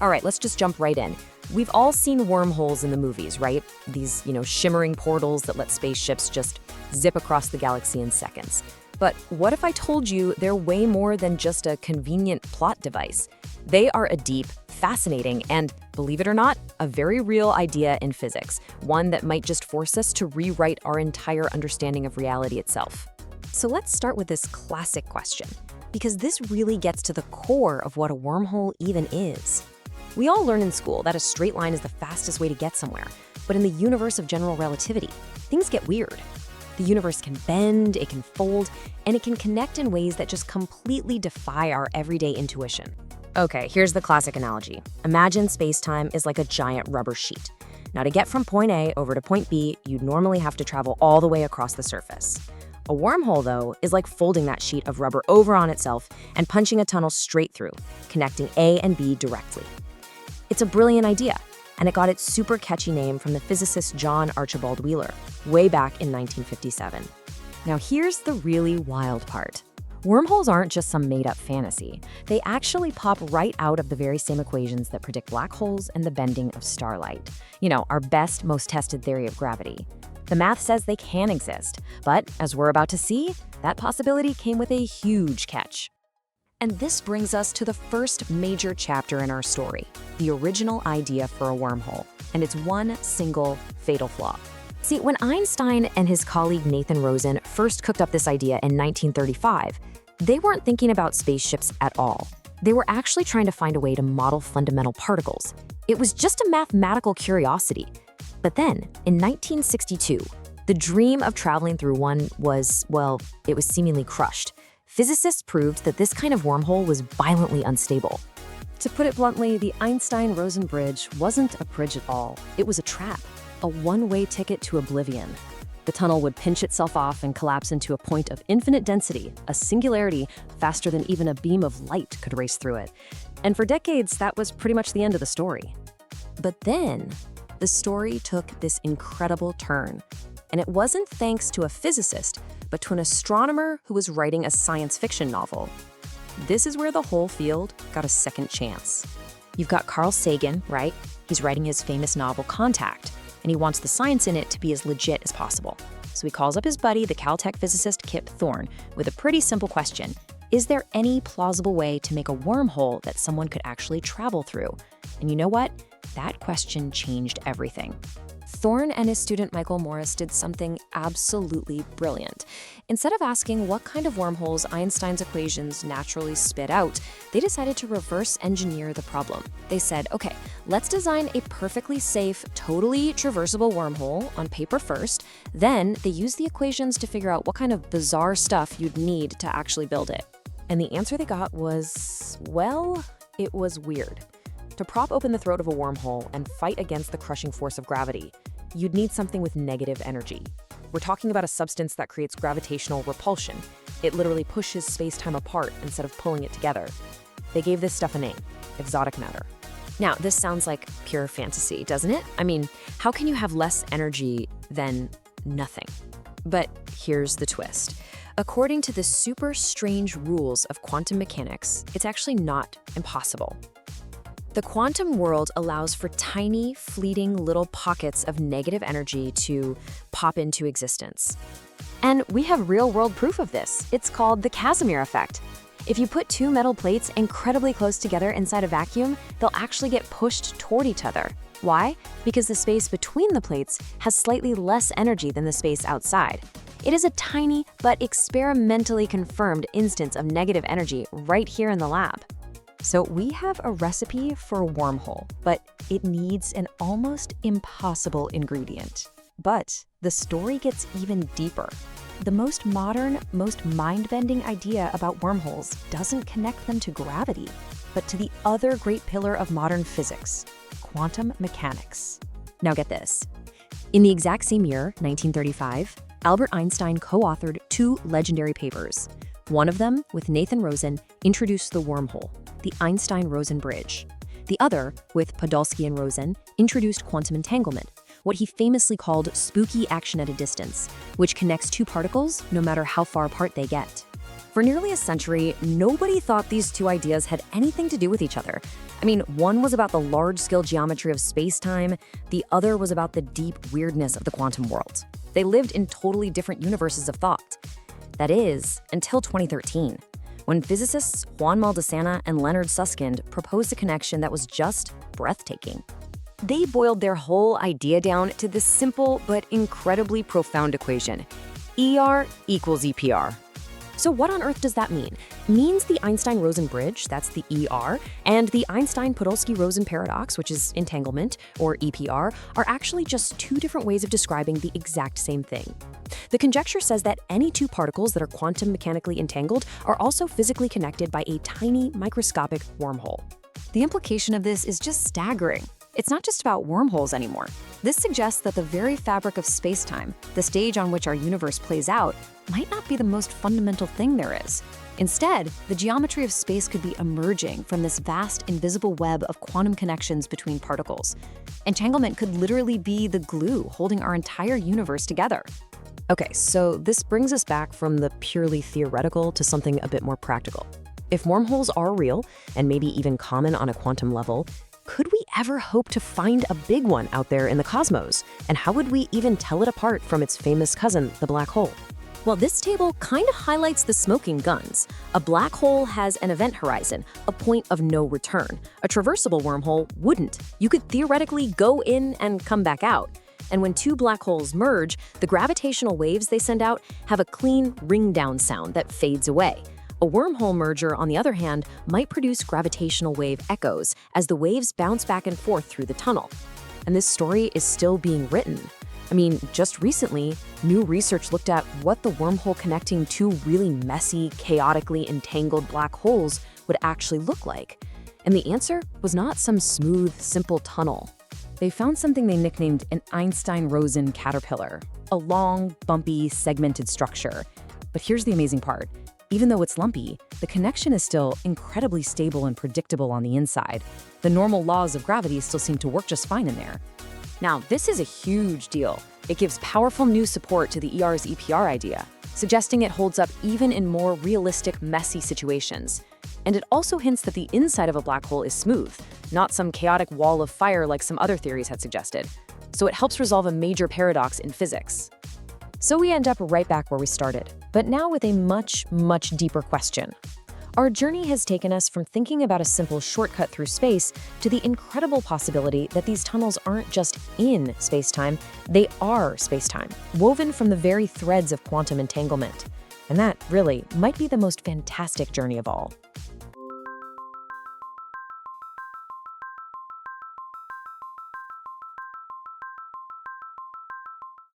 All right, let's just jump right in. We've all seen wormholes in the movies, right? These, shimmering portals that let spaceships just zip across the galaxy in seconds. But what if I told you they're way more than just a convenient plot device? They are a deep, fascinating, and, believe it or not, a very real idea in physics, one that might just force us to rewrite our entire understanding of reality itself. So let's start with this classic question, because this really gets to the core of what a wormhole even is. We all learn in school that a straight line is the fastest way to get somewhere, but in the universe of general relativity, things get weird. The universe can bend, it can fold, and it can connect in ways that just completely defy our everyday intuition. Okay, here's the classic analogy. Imagine space-time is like a giant rubber sheet. Now, to get from point A over to point B, you'd normally have to travel all the way across the surface. A wormhole, though, is like folding that sheet of rubber over on itself and punching a tunnel straight through, connecting A and B directly. It's a brilliant idea, and it got its super catchy name from the physicist John Archibald Wheeler, way back in 1957. Now here's the really wild part. Wormholes aren't just some made-up fantasy. They actually pop right out of the very same equations that predict black holes and the bending of starlight. Our best, most tested theory of gravity. The math says they can exist, but as we're about to see, that possibility came with a huge catch. And this brings us to the first major chapter in our story, the original idea for a wormhole, and its one single fatal flaw. See, when Einstein and his colleague Nathan Rosen first cooked up this idea in 1935, they weren't thinking about spaceships at all. They were actually trying to find a way to model fundamental particles. It was just a mathematical curiosity. But then, in 1962, the dream of traveling through one was, it was seemingly crushed. Physicists proved that this kind of wormhole was violently unstable. To put it bluntly, the Einstein-Rosen bridge wasn't a bridge at all. It was a trap, a one-way ticket to oblivion. The tunnel would pinch itself off and collapse into a point of infinite density, a singularity faster than even a beam of light could race through it. And for decades, that was pretty much the end of the story. But then, the story took this incredible turn. And it wasn't thanks to a physicist, but to an astronomer who was writing a science fiction novel. This is where the whole field got a second chance. You've got Carl Sagan, right? He's writing his famous novel Contact, and he wants the science in it to be as legit as possible. So he calls up his buddy, the Caltech physicist Kip Thorne, with a pretty simple question. Is there any plausible way to make a wormhole that someone could actually travel through? And you know what? That question changed everything. Thorne and his student Michael Morris did something absolutely brilliant. Instead of asking what kind of wormholes Einstein's equations naturally spit out, they decided to reverse engineer the problem. They said, okay, let's design a perfectly safe, totally traversable wormhole on paper first. Then they used the equations to figure out what kind of bizarre stuff you'd need to actually build it. And the answer they got was, it was weird. To prop open the throat of a wormhole and fight against the crushing force of gravity, you'd need something with negative energy. We're talking about a substance that creates gravitational repulsion. It literally pushes space-time apart instead of pulling it together. They gave this stuff a name, exotic matter. Now, this sounds like pure fantasy, doesn't it? I mean, how can you have less energy than nothing? But here's the twist. According to the super strange rules of quantum mechanics, it's actually not impossible. The quantum world allows for tiny, fleeting little pockets of negative energy to pop into existence. And we have real-world proof of this. It's called the Casimir effect. If you put two metal plates incredibly close together inside a vacuum, they'll actually get pushed toward each other. Why? Because the space between the plates has slightly less energy than the space outside. It is a tiny but experimentally confirmed instance of negative energy right here in the lab. So we have a recipe for a wormhole, but it needs an almost impossible ingredient. But the story gets even deeper. The most modern, most mind-bending idea about wormholes doesn't connect them to gravity, but to the other great pillar of modern physics, quantum mechanics. Now get this. In the exact same year, 1935, Albert Einstein co-authored two legendary papers. One of them, with Nathan Rosen, introduced the wormhole, the Einstein-Rosen bridge. The other, with Podolsky and Rosen, introduced quantum entanglement, what he famously called spooky action at a distance, which connects two particles no matter how far apart they get. For nearly a century, nobody thought these two ideas had anything to do with each other. I mean, one was about the large-scale geometry of space-time, the other was about the deep weirdness of the quantum world. They lived in totally different universes of thought. That is, until 2013, when physicists Juan Maldacena and Leonard Susskind proposed a connection that was just breathtaking. They boiled their whole idea down to this simple but incredibly profound equation: ER equals EPR. So what on earth does that mean? It means the Einstein-Rosen bridge, that's the ER, and the Einstein-Podolsky-Rosen paradox, which is entanglement, or EPR, are actually just two different ways of describing the exact same thing. The conjecture says that any two particles that are quantum mechanically entangled are also physically connected by a tiny microscopic wormhole. The implication of this is just staggering. It's not just about wormholes anymore. This suggests that the very fabric of space-time, the stage on which our universe plays out, might not be the most fundamental thing there is. Instead, the geometry of space could be emerging from this vast, invisible web of quantum connections between particles. Entanglement could literally be the glue holding our entire universe together. Okay, so this brings us back from the purely theoretical to something a bit more practical. If wormholes are real, and maybe even common on a quantum level, could we ever hope to find a big one out there in the cosmos? And how would we even tell it apart from its famous cousin, the black hole? Well, this table kind of highlights the smoking guns. A black hole has an event horizon, a point of no return. A traversable wormhole wouldn't. You could theoretically go in and come back out. And when two black holes merge, the gravitational waves they send out have a clean ring-down sound that fades away. A wormhole merger, on the other hand, might produce gravitational wave echoes as the waves bounce back and forth through the tunnel. And this story is still being written. I mean, just recently, new research looked at what the wormhole connecting two really messy, chaotically entangled black holes would actually look like. And the answer was not some smooth, simple tunnel. They found something they nicknamed an Einstein-Rosen caterpillar, a long, bumpy, segmented structure. But here's the amazing part. Even though it's lumpy, the connection is still incredibly stable and predictable on the inside. The normal laws of gravity still seem to work just fine in there. Now, this is a huge deal. It gives powerful new support to the ER's EPR idea, suggesting it holds up even in more realistic, messy situations. And it also hints that the inside of a black hole is smooth, not some chaotic wall of fire like some other theories had suggested. So it helps resolve a major paradox in physics. So we end up right back where we started, but now with a much, much deeper question. Our journey has taken us from thinking about a simple shortcut through space to the incredible possibility that these tunnels aren't just in space-time, they are space-time, woven from the very threads of quantum entanglement. And that, really, might be the most fantastic journey of all.